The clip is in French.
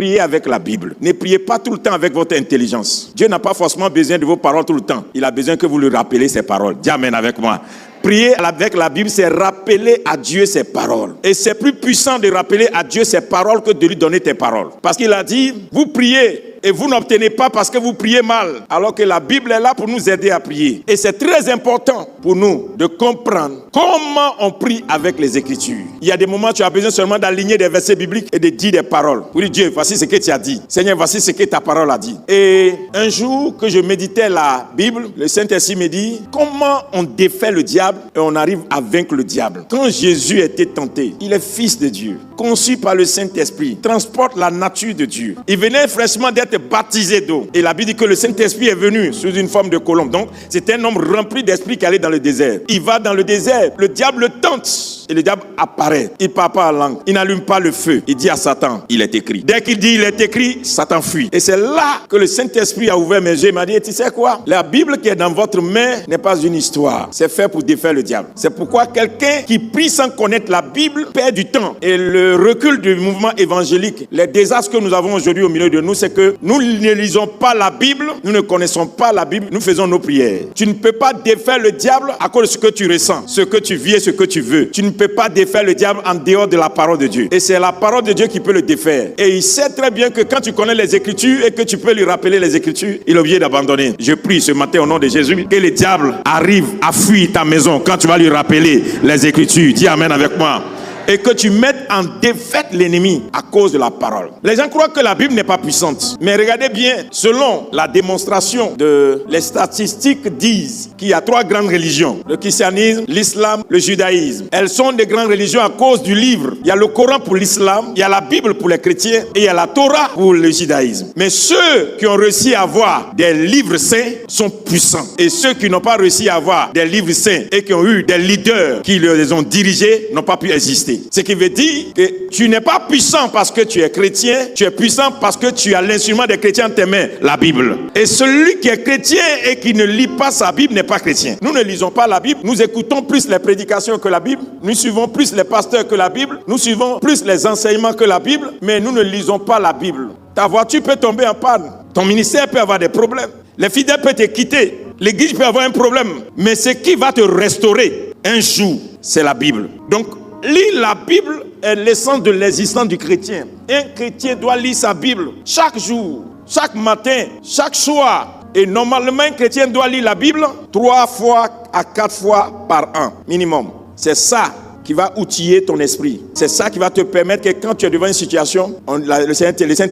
priez avec la Bible. Ne priez pas tout le temps avec votre intelligence. Dieu n'a pas forcément besoin de vos paroles tout le temps. Il a besoin que vous lui rappelez ses paroles. Dis amen avec moi. Prier avec la Bible, c'est rappeler à Dieu ses paroles. Et c'est plus puissant de rappeler à Dieu ses paroles que de lui donner tes paroles. Parce qu'il a dit, vous priez et vous n'obtenez pas parce que vous priez mal. Alors que la Bible est là pour nous aider à prier. Et c'est très important pour nous de comprendre comment on prie avec les Écritures. Il y a des moments où tu as besoin seulement d'aligner des versets bibliques et de dire des paroles. Pour dire, Dieu, voici ce que tu as dit. Seigneur, voici ce que ta parole a dit. Et un jour que je méditais la Bible, le Saint-Esprit me dit, comment on défait le diable et on arrive à vaincre le diable. Quand Jésus était tenté, il est fils de Dieu, conçu par le Saint-Esprit, transporte la nature de Dieu. Il venait fraîchement d'être baptisé d'eau. Et la Bible dit que le Saint-Esprit est venu sous une forme de colombe. Donc, c'était un homme rempli d'esprit qui allait dans le désert. Il va dans le désert, le diable le tente. Et le diable apparaît. Il ne parle pas en langue. Il n'allume pas le feu. Il dit à Satan, il est écrit. Dès qu'il dit, il est écrit, Satan fuit. Et c'est là que le Saint-Esprit a ouvert mes yeux. Il m'a dit, tu sais quoi? La Bible qui est dans votre main n'est pas une histoire. C'est fait pour défaire le diable. C'est pourquoi quelqu'un qui prie sans connaître la Bible perd du temps. Et le recul du mouvement évangélique, les désastres que nous avons aujourd'hui au milieu de nous, c'est que nous ne lisons pas la Bible, nous ne connaissons pas la Bible, nous faisons nos prières. Tu ne peux pas défaire le diable à cause de ce que tu ressens, ce que tu vis et ce que tu veux. Tu ne peux pas défaire le diable en dehors de la parole de Dieu. Et c'est la parole de Dieu qui peut le défaire. Et il sait très bien que quand tu connais les Écritures et que tu peux lui rappeler les Écritures, il est obligé d'abandonner. Je prie ce matin au nom de Jésus que le diable arrive à fuir ta maison quand tu vas lui rappeler les Écritures. Dis amen avec moi. Et que tu mettes en défaite l'ennemi à cause de la parole. Les gens croient que la Bible n'est pas puissante. Mais regardez bien, selon la démonstration les statistiques disent qu'il y a 3 grandes religions. Le christianisme, l'islam, le judaïsme. Elles sont des grandes religions à cause du livre. Il y a le Coran pour l'islam, il y a la Bible pour les chrétiens et il y a la Torah pour le judaïsme. Mais ceux qui ont réussi à avoir des livres saints sont puissants. Et ceux qui n'ont pas réussi à avoir des livres saints et qui ont eu des leaders qui les ont dirigés n'ont pas pu exister. Ce qui veut dire que tu n'es pas puissant parce que tu es chrétien, tu es puissant parce que tu as l'instrument des chrétiens en tes mains, la Bible. Et celui qui est chrétien et qui ne lit pas sa Bible n'est pas chrétien. Nous ne lisons pas la Bible, nous écoutons plus les prédications que la Bible, nous suivons plus les pasteurs que la Bible, nous suivons plus les enseignements que la Bible, mais nous ne lisons pas la Bible. Ta voiture peut tomber en panne, ton ministère peut avoir des problèmes, les fidèles peuvent te quitter, l'église peut avoir un problème, mais ce qui va te restaurer un jour, c'est la Bible. Donc, lire la Bible est l'essence de l'existence du chrétien. Un chrétien doit lire sa Bible chaque jour, chaque matin, chaque soir. Et normalement, un chrétien doit lire la Bible 3 fois à 4 fois par an, minimum. C'est ça qui va outiller ton esprit. C'est ça qui va te permettre que quand tu es devant une situation, le Saint